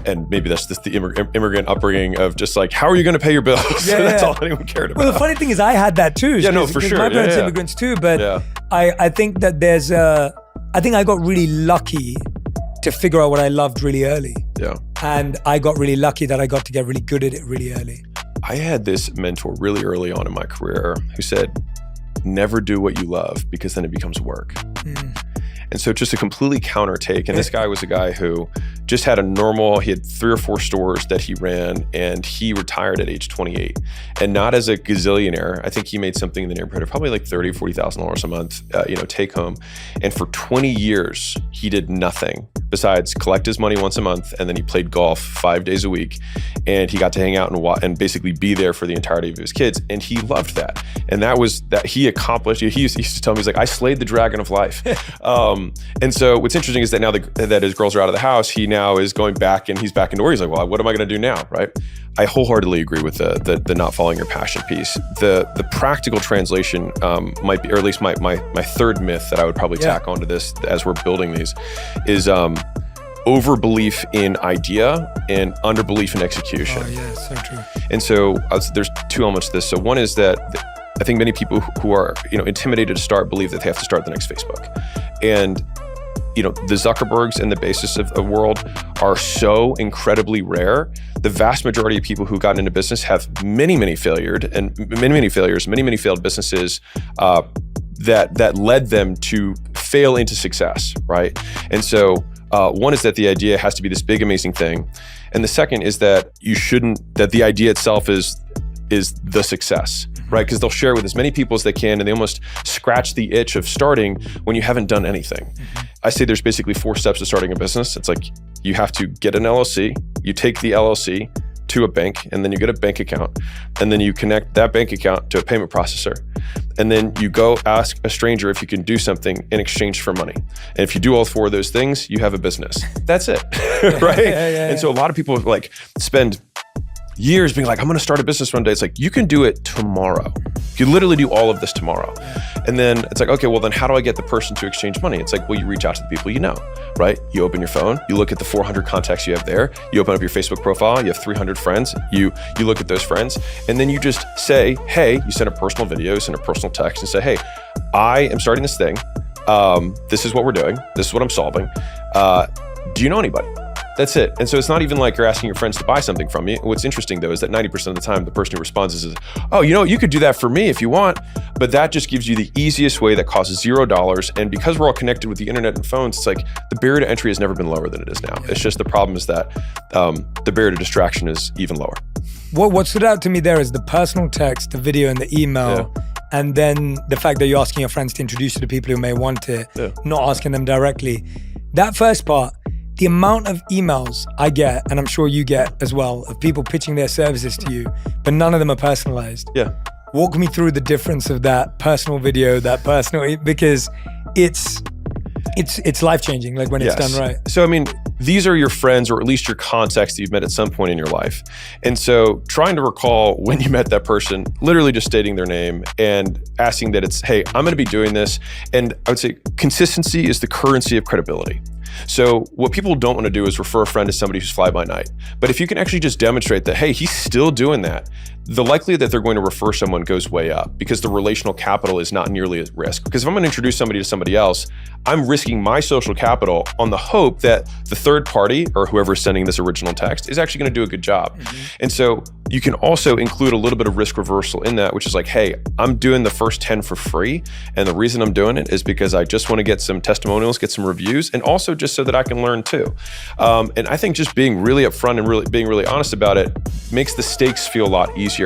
And maybe that's just the immigrant upbringing of just like, how are you going to pay your bills? That's all anyone cared about. Well, the funny thing is I had that too. Yeah, no, for sure. My parents are immigrants too, but I think that I think I got really lucky to figure out what I loved really early. Yeah. And I got really lucky that I got to get really good at it really early. I had this mentor really early on in my career who said, never do what you love because then it becomes work. And so just a completely counter take. And this guy was a guy who just had he had 3 or 4 stores that he ran, and he retired at age 28. And not as a gazillionaire. I think he made something in the neighborhood of probably like $30,000, $40,000 a month, take home. And for 20 years, he did nothing besides collect his money once a month. And then he played golf 5 days a week. And he got to hang out and basically be there for the entirety of his kids. And he loved that. And that was that he accomplished. He used to tell me, he's like, I slayed the dragon of life. And so what's interesting is that now that his girls are out of the house, he now is going back and he's back into work. He's like, well, what am I going to do now, right? I wholeheartedly agree with the not following your passion piece. The practical translation might be, or at least my third myth that I would probably tack onto this as we're building these is overbelief in idea and underbelief in execution. Oh yeah, so true. And so there's 2 elements to this. So one is that I think many people who are intimidated to start believe that they have to start the next Facebook. And the Zuckerbergs and the Bezos of the world are so incredibly rare. The vast majority of people who've gotten into business have many failed businesses that led them to fail into success, right? And so one is that the idea has to be this big, amazing thing. And the second is that that the idea itself is the success, right? Because they'll share it with as many people as they can, and they almost scratch the itch of starting when you haven't done anything. I say there's basically 4 steps to starting a business. It's like you have to get an LLC, you take the LLC to a bank, and then you get a bank account, and then you connect that bank account to a payment processor. And then you go ask a stranger if you can do something in exchange for money. And if you do all 4 of those things, you have a business. That's it, right? And so a lot of people like spend years being like, I'm going to start a business one day. It's like, you can do it tomorrow. You literally do all of this tomorrow. And then it's like, okay, well then how do I get the person to exchange money? It's like, well, you reach out to the people you know, right? You open your phone, you look at the 400 contacts you have there, you open up your Facebook profile, you have 300 friends, you look at those friends, and then you just say, hey, you send a personal video, you send a personal text and say, hey, I am starting this thing. This is what we're doing. This is what I'm solving. Do you know anybody? That's it. And so it's not even like you're asking your friends to buy something from you. What's interesting though is that 90% of the time, the person who responds is, oh, you could do that for me if you want. But that just gives you the easiest way that costs $0. And because we're all connected with the internet and phones, it's like the barrier to entry has never been lower than it is now. It's just the problem is that the barrier to distraction is even lower. What stood out to me there is the personal text, the video and the email. Yeah. And then the fact that you're asking your friends to introduce you to people who may want it, not asking them directly. That first part, the amount of emails I get, and I'm sure you get as well, of people pitching their services to you, but none of them are personalized. Yeah. Walk me through the difference of that personal video, because it's life-changing, like when it's done right. So, I mean, these are your friends, or at least your contacts that you've met at some point in your life. And so trying to recall when you met that person, literally just stating their name and asking that it's, hey, I'm going to be doing this. And I would say consistency is the currency of credibility. So what people don't want to do is refer a friend to somebody who's fly by night. But if you can actually just demonstrate that, hey, he's still doing that, the likelihood that they're going to refer someone goes way up because the relational capital is not nearly at risk. Because if I'm going to introduce somebody to somebody else, I'm risking my social capital on the hope that the third party or whoever is sending this original text is actually going to do a good job. And so you can also include a little bit of risk reversal in that, which is like, hey, I'm doing the first 10 for free. And the reason I'm doing it is because I just want to get some testimonials, get some reviews, and also just so that I can learn too. And I think just being really upfront and being really honest about it makes the stakes feel a lot easier.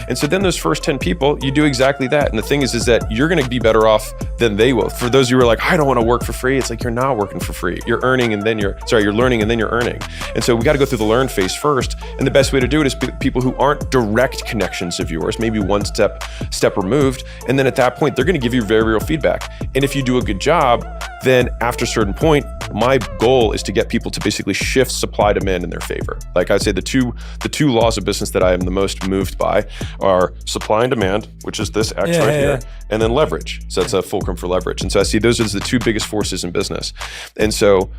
And so then those first 10 people, you do exactly that. And the thing is that you're going to be better off than they will. For those of you who are like, I don't want to work for free. It's like, you're not working for free. You're earning and then you're learning and then you're earning. And so we got to go through the learn phase first. And the best way to do it is people who aren't direct connections of yours, maybe one step removed. And then at that point, they're going to give you very real feedback. And if you do a good job, then after a certain point, my goal is to get people to basically shift supply demand in their favor. Like I say, the two laws of business that I am the most moved by are supply and demand, which is this X here, and then leverage. So that's a fulcrum for leverage. And so I see those as the two biggest forces in business. And so